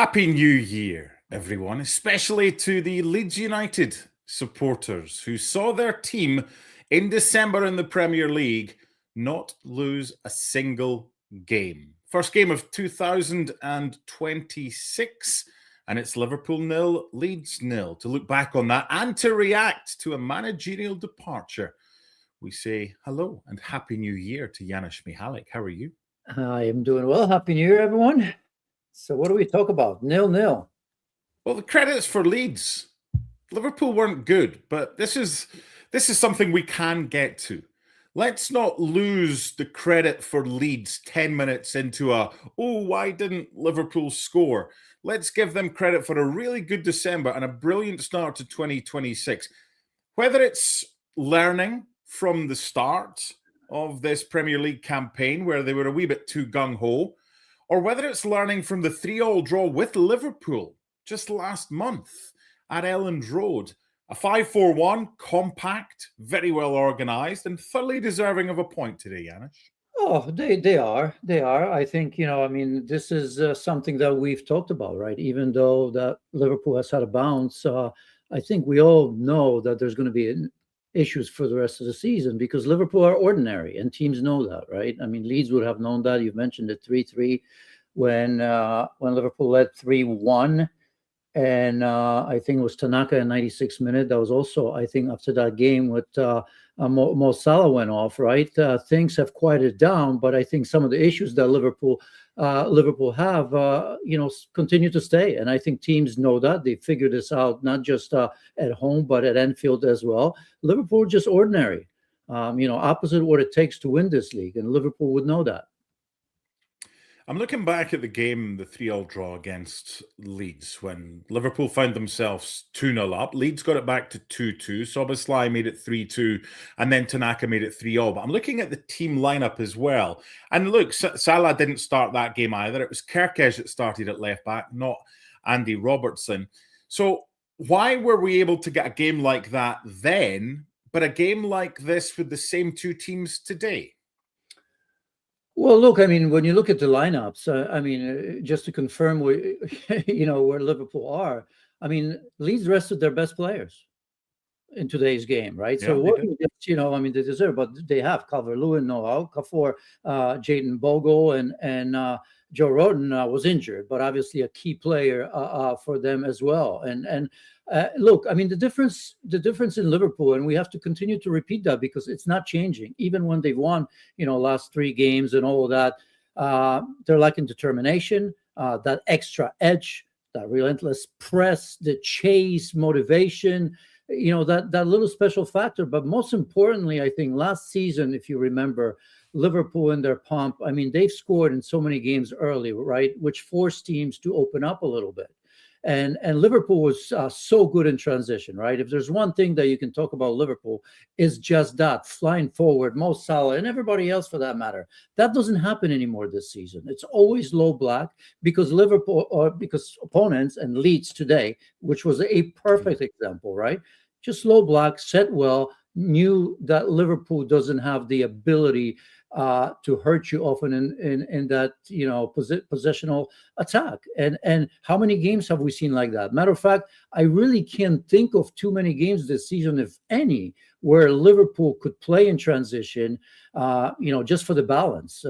Happy New Year, everyone, especially to the Leeds United supporters who saw their team in December in the Premier League not lose a single game. First game of 2026, and it's Liverpool 0, Leeds 0. To look back on that and to react to a managerial departure, we say hello and Happy New Year to Janusz Mihalik. How are you? I am doing well. Happy New Year, everyone. So what do we talk about? 0-0. Well, the credits for Leeds. Liverpool weren't good, but this is something we can get to. Let's not lose the credit for Leeds 10 minutes into why didn't Liverpool score? Let's give them credit for a really good December and a brilliant start to 2026. Whether it's learning from the start of this Premier League campaign where they were a wee bit too gung-ho, or whether it's learning from the 3-3 draw with Liverpool just last month at Elland Road. A 5-4-1, compact, very well organised, and thoroughly deserving of a point today, Janusz. Oh, they are. They are. I think, this is something that we've talked about, right? Even though that Liverpool has had a bounce, I think we all know that there's going to be issues for the rest of the season because Liverpool are ordinary and teams know that, right? I mean, Leeds would have known that. You've mentioned it 3-3 when Liverpool led 3-1. And I think it was Tanaka in 96th minute. That was also, I think, after that game with Mo Salah went off, right? Things have quieted down, but I think some of the issues that Liverpool have, continue to stay. And I think teams know that. They figured this out, not just at home, but at Anfield as well. Liverpool just ordinary, opposite what it takes to win this league. And Liverpool would know that. I'm looking back at the game, the 3-3 draw against Leeds, when Liverpool found themselves 2-0 up. Leeds got it back to 2-2. Szoboszlai made it 3-2, and then Tanaka made it 3-0. But I'm looking at the team lineup as well. And look, Salah didn't start that game either. It was Kerkez that started at left back, not Andy Robertson. So why were we able to get a game like that then, but a game like this with the same two teams today? Well, look, I mean, when you look at the lineups, just to confirm where Liverpool are, I mean, Leeds rested their best players in today's game, right? Yeah, so, they deserve, but they have Calvert-Lewin, Noah Okafor, Jayden Bogle, and Joe Roden was injured, but obviously a key player for them as well. And look, I mean, the difference in Liverpool, and we have to continue to repeat that because it's not changing. Even when they've won, last 3 games and all of that, they're lacking determination, that extra edge, that relentless press, the chase, motivation, that little special factor. But most importantly, I think last season, if you remember, Liverpool in their pomp, I mean, they've scored in so many games early, right, which forced teams to open up a little bit. And Liverpool was so good in transition, right? If there's one thing that you can talk about Liverpool, is just that, flying forward, Mo Salah, and everybody else for that matter. That doesn't happen anymore this season. It's always low block because because opponents and Leeds today, which was a perfect example, right? Just low block, set well, knew that Liverpool doesn't have the ability to hurt you often in that possessional attack. And how many games have we seen like that? Matter of fact, I really can't think of too many games this season, if any, where Liverpool could play in transition, just for the balance,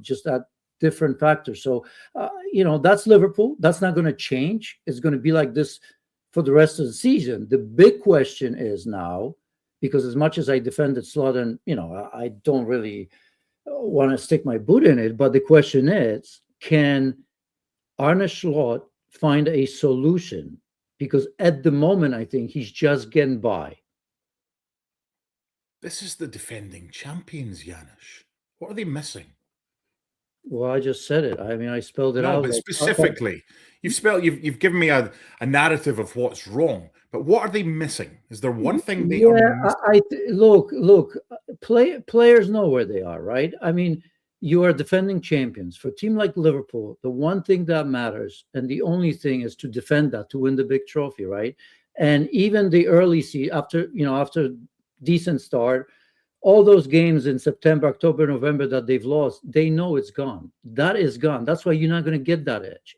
just that different factor. So, that's Liverpool. That's not going to change. It's going to be like this for the rest of the season. The big question is now, because as much as I defended Slot, and I don't really want to stick my boot in it, but the question is, can Arne Slot find a solution? Because at the moment, I think he's just getting by. This is the defending champions, Janusz. What are they missing? Well, I just said it. I mean, I spelled it out. But specifically, you've given me a narrative of what's wrong. But what are they missing? Is there one thing they are missing? Look. Players know where they are, right? I mean, you are defending champions. For a team like Liverpool, the one thing that matters, and the only thing, is to defend that, to win the big trophy, right? And even the early season, after decent start, all those games in September, October, November that they've lost, they know it's gone. That is gone. That's why you're not going to get that edge.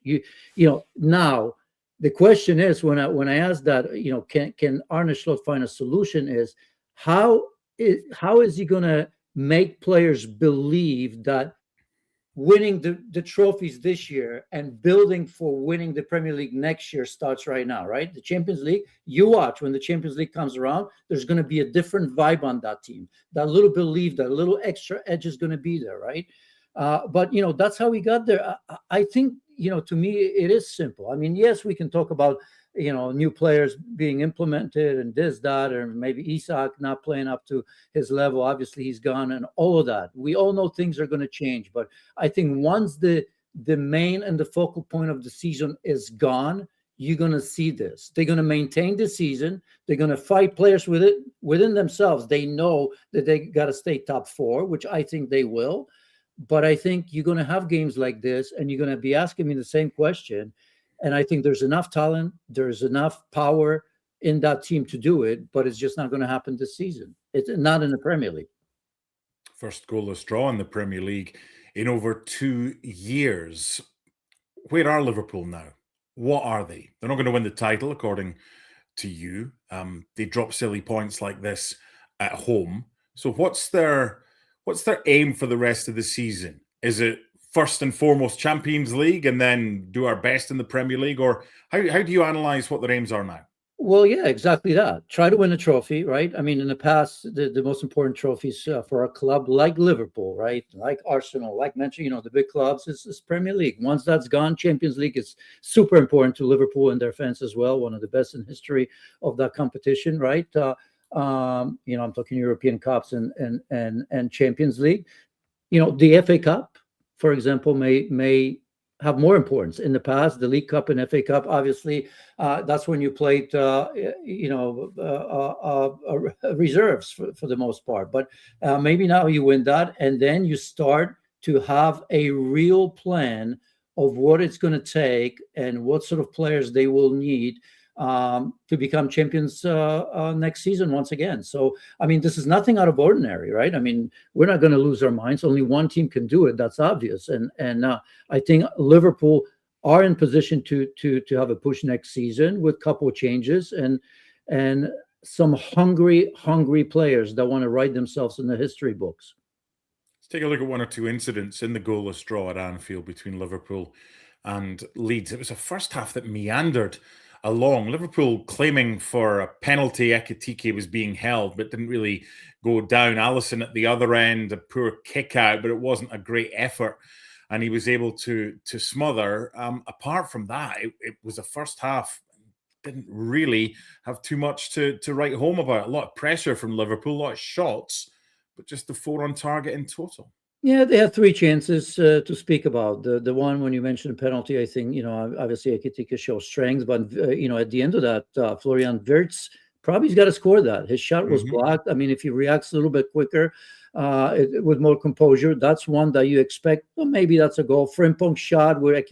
Now the question is, when I ask that, can Arne Slot find a solution, is how is he going to make players believe that winning the trophies this year and building for winning the Premier League next year starts right now, right? The Champions League, you watch when the Champions League comes around, there's going to be a different vibe on that team. That little belief, that little extra edge is going to be there, right? But that's how we got there. I think, to me, it is simple. I mean, yes, we can talk about new players being implemented and this, that, or maybe Isak not playing up to his level. Obviously, he's gone, and all of that. We all know things are going to change. But I think once the main and the focal point of the season is gone, you're going to see this. They're going to maintain the season. They're going to fight players within themselves. They know that they got to stay top four, which I think they will. But I think you're going to have games like this, and you're going to be asking me the same question. And I think there's enough talent, there's enough power in that team to do it, but it's just not going to happen this season. It's not in the Premier League. First goalless draw in the Premier League in over 2 years. Where are Liverpool now? What are they? They're not going to win the title, according to you. They drop silly points like this at home. So what's their aim for the rest of the season? Is it first and foremost Champions League and then do our best in the Premier League? Or how do you analyse what their aims are now? Well, yeah, exactly that. Try to win a trophy, right? I mean, in the past, the most important trophies for a club like Liverpool, right? Like Arsenal, like Manchester, the big clubs, is Premier League. Once that's gone, Champions League is super important to Liverpool and their fans as well. One of the best in history of that competition, right? I'm talking European Cups and Champions League. The FA Cup, for example, may have more importance. In the past, the League Cup and FA Cup, obviously, that's when you played, reserves for the most part. But maybe now you win that, and then you start to have a real plan of what it's going to take and what sort of players they will need to become champions next season once again. So, I mean, this is nothing out of ordinary, right? I mean, we're not going to lose our minds. Only one team can do it. That's obvious. And I think Liverpool are in position to have a push next season with a couple of changes and some hungry players that want to write themselves in the history books. Let's take a look at one or two incidents in the goalless draw at Anfield between Liverpool and Leeds. It was a first half that meandered along. Liverpool claiming for a penalty. Ekitike was being held, but didn't really go down. Alisson at the other end, a poor kick out, but it wasn't a great effort. And he was able to smother. Apart from that, it was a first half. Didn't really have too much to write home about. A lot of pressure from Liverpool, a lot of shots, but just the 4 on target in total. Yeah, they had 3 chances to speak about. The one when you mentioned penalty, I think, obviously Ekitike shows strength, but, at the end of that, Florian Wirtz probably's got to score that. His shot was blocked. I mean, if he reacts a little bit quicker, with more composure, that's one that you expect. Well, maybe that's a goal. Frimpong's shot where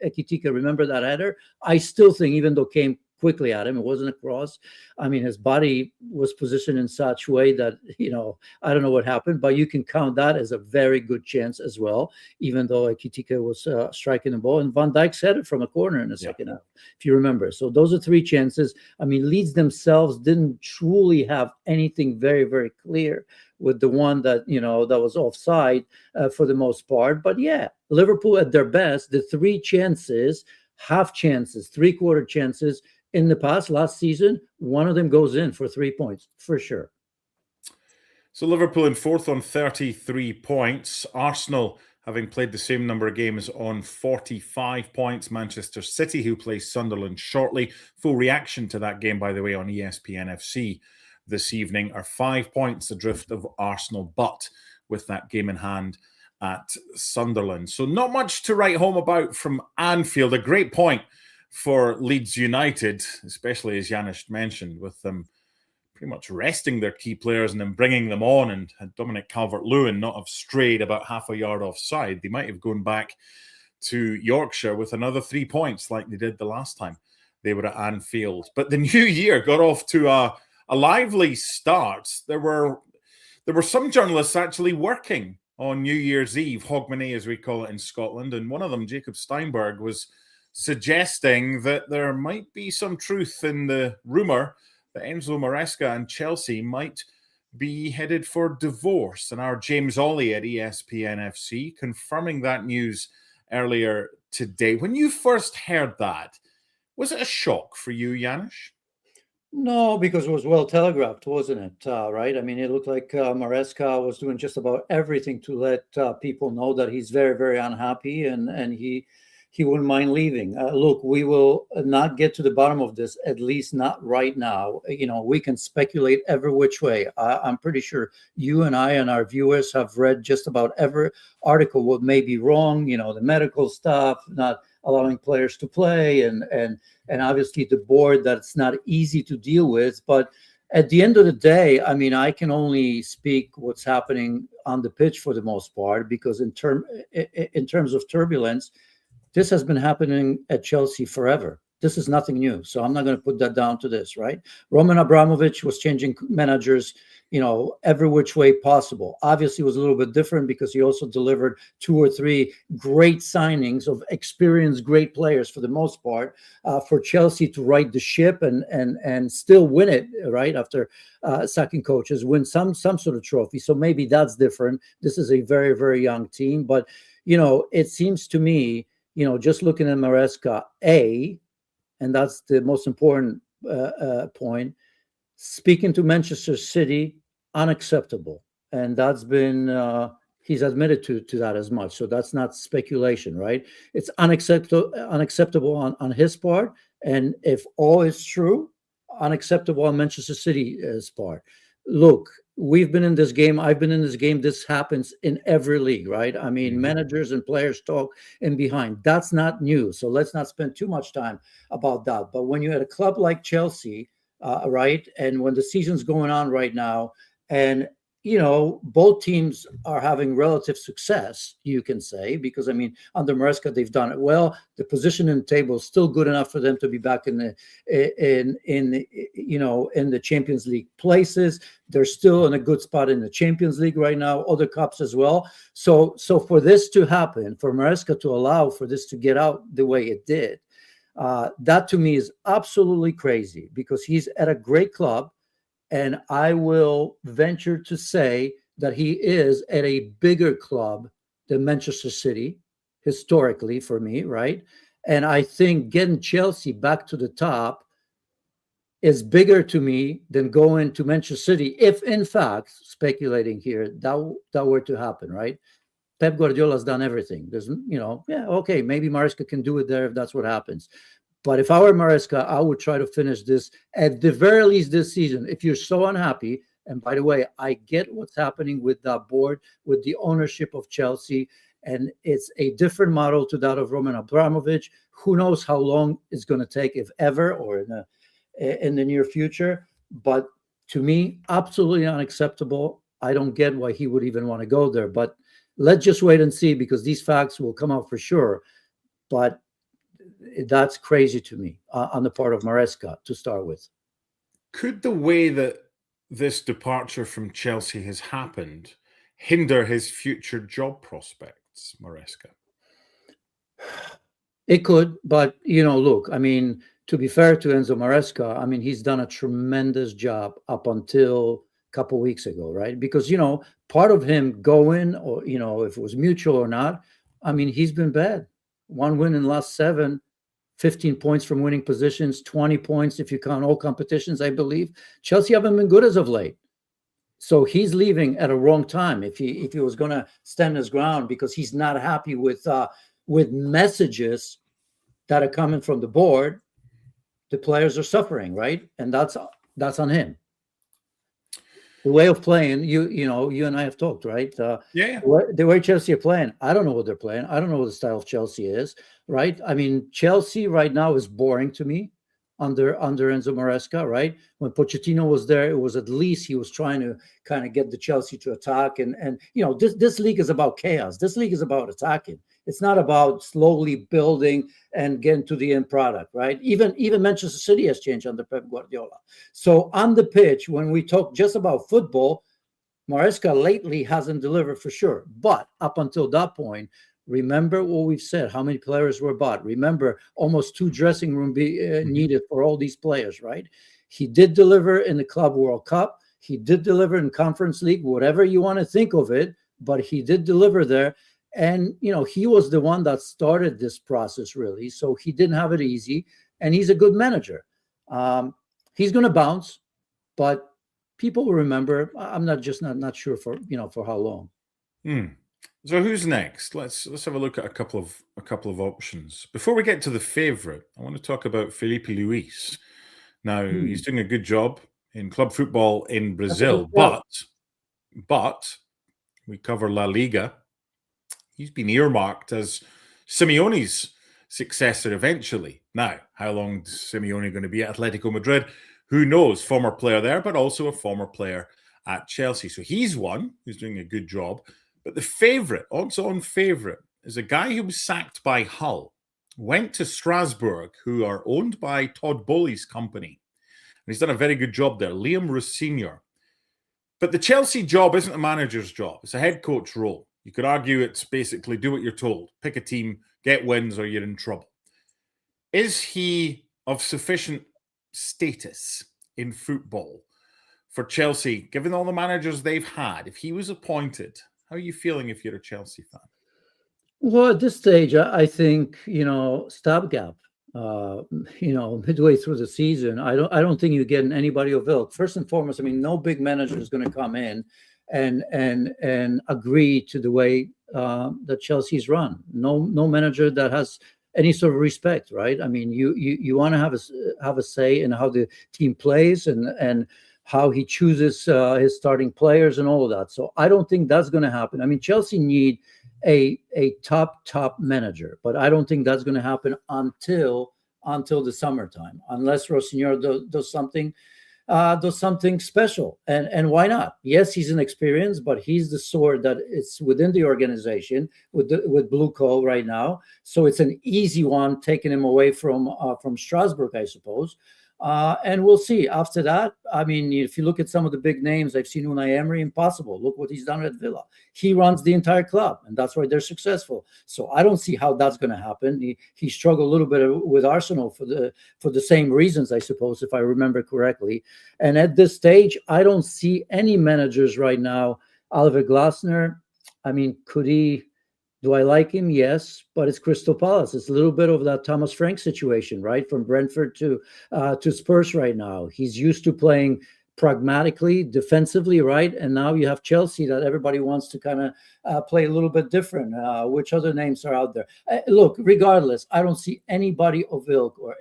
Ekitike, remember that header? I still think, even though it came quickly at him, it wasn't a cross. I mean, his body was positioned in such way that, I don't know what happened, but you can count that as a very good chance as well, even though Ekitike was striking the ball. And Van Dijk set it from a corner in the second half, if you remember. So those are 3 chances. I mean, Leeds themselves didn't truly have anything very, very clear with the one that, that was offside for the most part. But yeah, Liverpool at their best, the 3 chances, half chances, 3/4 chances, in the past, last season, one of them goes in for 3 points, for sure. So Liverpool in 4th on 33 points. Arsenal, having played the same number of games, on 45 points. Manchester City, who plays Sunderland shortly. Full reaction to that game, by the way, on ESPN FC this evening, are 5 points adrift of Arsenal, but with that game in hand at Sunderland. So not much to write home about from Anfield. A great point for Leeds United, especially as Janusz mentioned, with them pretty much resting their key players and then bringing them on, and had Dominic Calvert-Lewin not have strayed about half a yard offside, they might have gone back to Yorkshire with another 3 points like they did the last time they were at Anfield. But the new year got off to a lively start. There were there were some journalists actually working on New Year's Eve, Hogmanay as we call it in Scotland, and one of them, Jacob Steinberg, was suggesting that there might be some truth in the rumour that Enzo Maresca and Chelsea might be headed for divorce. And our James Ollie at ESPN FC confirming that news earlier today. When you first heard that, was it a shock for you, Janusz? No, because it was well telegraphed, wasn't it? Right? I mean, it looked like Maresca was doing just about everything to let people know that he's very, very unhappy, and he wouldn't mind leaving. Look, we will not get to the bottom of this, at least not right now. We can speculate every which way. I'm pretty sure you and I and our viewers have read just about every article. What may be wrong, the medical stuff, not allowing players to play, and obviously the board, that's not easy to deal with. But at the end of the day, I mean, I can only speak what's happening on the pitch for the most part, because in terms of turbulence, this has been happening at Chelsea forever. This is nothing new. So I'm not going to put that down to this, right? Roman Abramovich was changing managers, every which way possible. Obviously, it was a little bit different because he also delivered 2 or 3 great signings of experienced, great players for the most part, for Chelsea to right the ship and still win it, right? After sacking coaches, win some sort of trophy. So maybe that's different. This is a very, very young team. But, it seems to me, just looking at Maresca, and that's the most important point, speaking to Manchester City, unacceptable. And that's been, he's admitted to that as much. So that's not speculation, right? It's unacceptable on his part. And if all is true, unacceptable on Manchester City's part. Look, we've been in this game. I've been in this game. This happens in every league, right? I mean, managers and players talk in behind. That's not new. So let's not spend too much time about that. But when you're at a club like Chelsea, right, and when the season's going on right now, and both teams are having relative success, you can say, because I mean, under Maresca, they've done it well. The position in the table is still good enough for them to be back in the Champions League places. They're still in a good spot in the Champions League right now, other cups as well. So for this to happen, for Maresca to allow for this to get out the way it did, that to me is absolutely crazy, because he's at a great club. And I will venture to say that he is at a bigger club than Manchester City, historically, for me, right? And I think getting Chelsea back to the top is bigger to me than going to Manchester City, if in fact, speculating here, that were to happen, right? Pep Guardiola's done everything. There's, okay, maybe Maresca can do it there if that's what happens. But if I were Maresca, I would try to finish this at the very least this season. If you're so unhappy, and by the way, I get what's happening with that board, with the ownership of Chelsea, and it's a different model to that of Roman Abramovich. Who knows how long it's going to take, if ever, or in the near future. But to me, absolutely unacceptable. I don't get why he would even want to go there. But let's just wait and see, because these facts will come out for sure. But that's crazy to me on the part of Maresca to start with. Could the way that this departure from Chelsea has happened hinder his future job prospects, Maresca? It could, but look, I mean, to be fair to Enzo Maresca, I mean, he's done a tremendous job up until a couple of weeks ago, right? Because part of him going, or if it was mutual or not, I mean, he's been bad. 1 win in the last 7. 15 points from winning positions, 20 points if you count all competitions, I believe. Chelsea haven't been good as of late. So he's leaving at a wrong time if he was going to stand his ground, because he's not happy with messages that are coming from the board. The players are suffering, right? And that's on him. The way of playing, you and I have talked, right? Yeah. The way Chelsea are playing, I don't know what they're playing. I don't know what the style of Chelsea is, right? I mean, Chelsea right now is boring to me under Enzo Maresca, right? When Pochettino was there, it was at least he was trying to kind of get the Chelsea to attack. And this league is about chaos. This league is about attacking. It's not about slowly building and getting to the end product, right? Even Manchester City has changed under Pep Guardiola. So on the pitch, when we talk just about football, Maresca lately hasn't delivered for sure. But up until that point, remember what we've said, how many players were bought. Remember, almost 2 dressing room needed for all these players, right? He did deliver in the Club World Cup. He did deliver in Conference League, whatever you want to think of it, but he did deliver there. And, he was the one that started this process, really. So he didn't have it easy, and he's a good manager. He's going to bounce, but people will remember. I'm not sure for how long. So who's next? Let's have a look at a couple of options. Before we get to the favourite, I want to talk about Felipe Luis. Now, he's doing a good job in club football in Brazil, but we cover La Liga. He's been earmarked as Simeone's successor eventually. Now, how long is Simeone going to be at Atletico Madrid? Who knows? Former player there, but also a former player at Chelsea. So he's one who's doing a good job. But the favourite, odds-on favourite, is a guy who was sacked by Hull, went to Strasbourg, who are owned by Todd Bowley's company. And he's done a very good job there, Liam Rossignol. But the Chelsea job isn't a manager's job. It's a head coach role. You could argue it's basically do what you're told. Pick a team, get wins, or you're in trouble. Is he of sufficient status in football for Chelsea, given all the managers they've had? If he was appointed, how are you feeling if you're a Chelsea fan? Well, at this stage, I think, stopgap. Midway through the season, I don't think you're getting anybody of ilk. First and foremost, no big manager is going to come in and agree to the way that Chelsea's run. No manager that has any sort of respect, right? You want to have a say in how the team plays and how he chooses his starting players and all of that. So I don't think that's going to happen. Chelsea need a top manager, but I don't think that's going to happen until the summertime, unless Rossignol does something special. And why not? Yes, he's inexperienced, but he's the sword that is within the organization with Blue Coal right now. So it's an easy one, taking him away from Strasbourg, I suppose. And we'll see. After that, if you look at some of the big names, I've seen Unai Emery, impossible. Look what he's done at Villa. He runs the entire club, and that's why they're successful. So I don't see how that's going to happen. He struggled a little bit with Arsenal for the same reasons, I suppose, if I remember correctly. And at this stage, I don't see any managers right now. Oliver Glasner, could he? Do I like him? Yes, but it's Crystal Palace. It's a little bit of that Thomas Frank situation, right? From Brentford to Spurs right now. He's used to playing pragmatically, defensively, right? And now you have Chelsea that everybody wants to kind of play a little bit different. Which other names are out there? Look, regardless, I don't see anybody of ilk or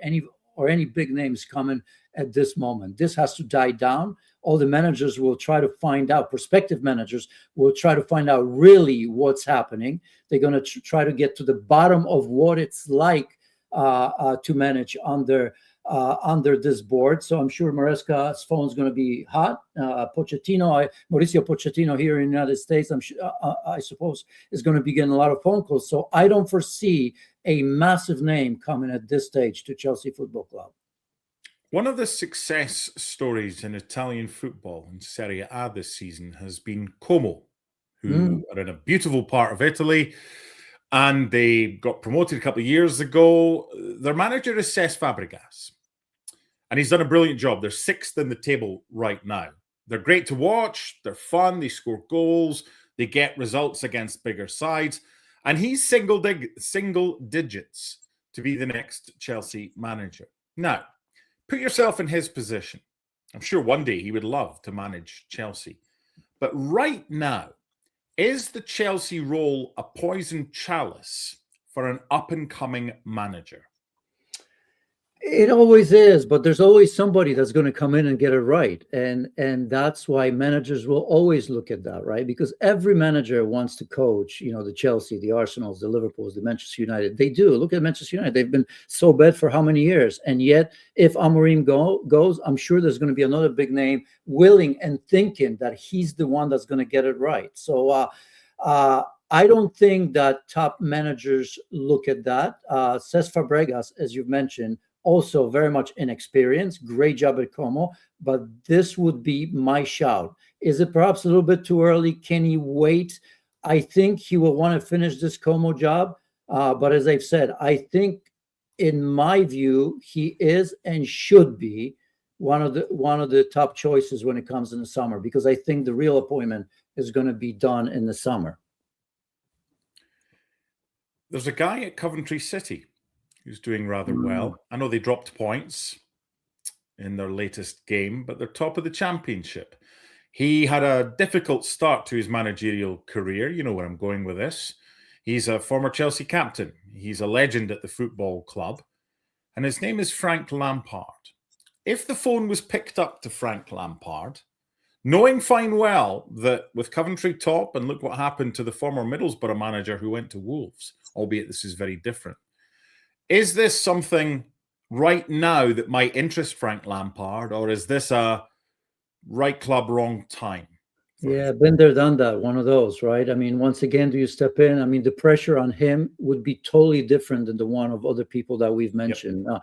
any big names coming at this moment. This has to die down. All the managers will try to find out, prospective managers will try to find out really what's happening. They're going to try to get to the bottom of what it's like to manage under this board. So I'm sure Maresca's phone is going to be hot. Mauricio Pochettino here in the United States, I suppose, is going to be getting a lot of phone calls. So I don't foresee a massive name coming at this stage to Chelsea Football Club. One of the success stories in Italian football in Serie A this season has been Como, who are in a beautiful part of Italy, and they got promoted a couple of years ago. Their manager is Cesc Fabregas, and he's done a brilliant job. They're 6th in the table right now. They're great to watch. They're fun. They score goals. They get results against bigger sides, and he's single digits to be the next Chelsea manager. Now, put yourself in his position. I'm sure one day he would love to manage Chelsea. But right now, is the Chelsea role a poison chalice for an up-and-coming manager? It always is, but there's always somebody that's going to come in and get it right. And that's why managers will always look at that, right? Because every manager wants to coach, the Chelsea, the Arsenals, the Liverpools, the Manchester United. They do. Look at Manchester United. They've been so bad for how many years? And yet, if Amorim goes, I'm sure there's going to be another big name willing and thinking that he's the one that's going to get it right. So I don't think that top managers look at that. Cesc Fabregas, as you've mentioned, also very much inexperienced, great job at Como, but this would be my shout. Is it perhaps a little bit too early? Can he wait? I think he will want to finish this Como job. But as I've said, I think, in my view, he is and should be one of the top choices when it comes in the summer, because I think the real appointment is going to be done in the summer. There's a guy at Coventry City who's doing rather well. I know they dropped points in their latest game, but they're top of the championship. He had a difficult start to his managerial career. You know where I'm going with this. He's a former Chelsea captain. He's a legend at the football club. And his name is Frank Lampard. If the phone was picked up to Frank Lampard, knowing fine well that with Coventry top, and look what happened to the former Middlesbrough manager who went to Wolves, albeit this is very different. Is this something right now that might interest Frank Lampard, or is this a right club, wrong time? Yeah, been there, done that. One of those, right? I mean, once again, do you step in? I mean, the pressure on him would be totally different than the one of other people that we've mentioned. Yep.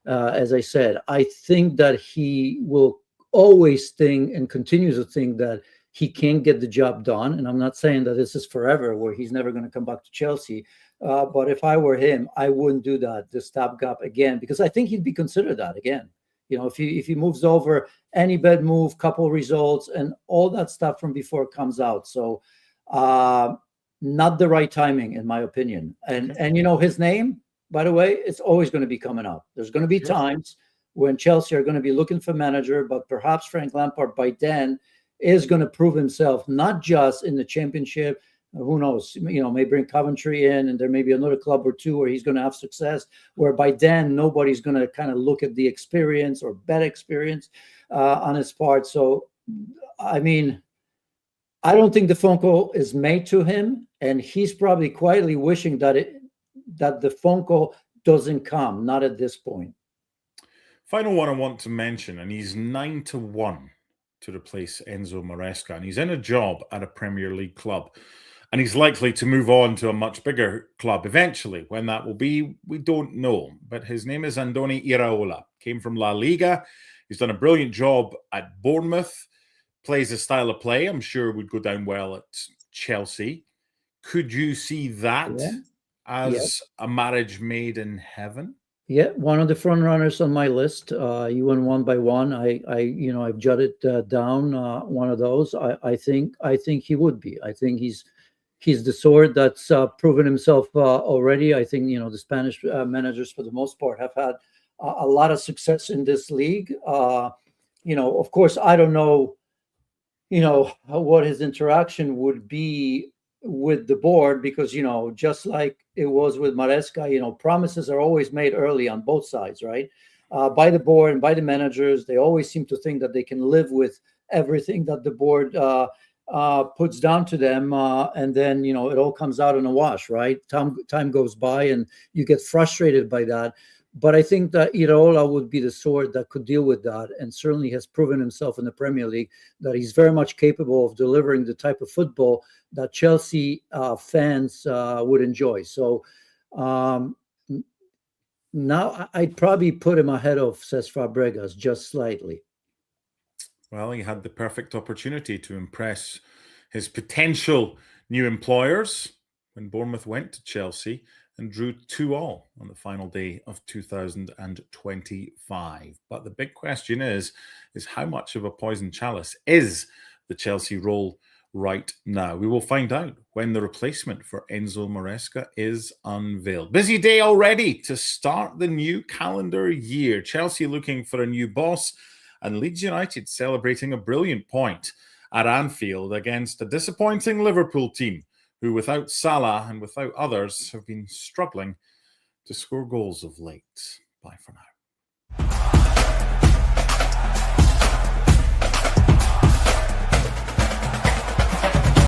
As I said, I think that he will always think and continues to think that he can get the job done. And I'm not saying that this is forever, where he's never going to come back to Chelsea. But if I were him, I wouldn't do that, the stopgap again, because I think he'd be considered that again. You know, if he moves over, any bad move, couple results, and all that stuff from before comes out. So not the right timing, in my opinion. And you know, his name, by the way, it's always going to be coming up. There's going to be times when Chelsea are going to be looking for manager, but perhaps Frank Lampard by then is going to prove himself, not just in the championship. Who knows? You know, may bring Coventry in, and there may be another club or two where he's going to have success, where by then nobody's going to kind of look at the experience or bet experience on his part. So, I mean, I don't think the phone call is made to him, and he's probably quietly wishing that the phone call doesn't come, not at this point. Final one I want to mention, and he's 9-1 to replace Enzo Maresca, and he's in a job at a Premier League club. And he's likely to move on to a much bigger club eventually. When that will be, we don't know. But his name is Andoni Iraola. Came from La Liga. He's done a brilliant job at Bournemouth. Plays a style of play I'm sure would go down well at Chelsea. Could you see that as a marriage made in heaven? Yeah, one of the front runners on my list. You went one by one. I've jotted down one of those. I think he would be. I think he's the sort that's proven himself already. I think, you know, the Spanish managers, for the most part, have had a lot of success in this league. You know, of course, I don't know, you know, what his interaction would be with the board, because, you know, just like it was with Maresca, you know, promises are always made early on both sides, right? By the board and by the managers. They always seem to think that they can live with everything that the board puts down to them, and then, you know, it all comes out in a wash, right? Time goes by and you get frustrated by that. But I think that Iraola would be the sort that could deal with that, and certainly has proven himself in the Premier League that he's very much capable of delivering the type of football that Chelsea fans would enjoy. So now I'd probably put him ahead of Cesc Fabregas, just slightly. Well, he had the perfect opportunity to impress his potential new employers when Bournemouth went to Chelsea and drew 2-2 on the final day of 2025. But the big question is how much of a poison chalice is the Chelsea role right now? We will find out when the replacement for Enzo Maresca is unveiled. Busy day already to start the new calendar year. Chelsea looking for a new boss, and Leeds United celebrating a brilliant point at Anfield against a disappointing Liverpool team who, without Salah and without others, have been struggling to score goals of late. Bye for now.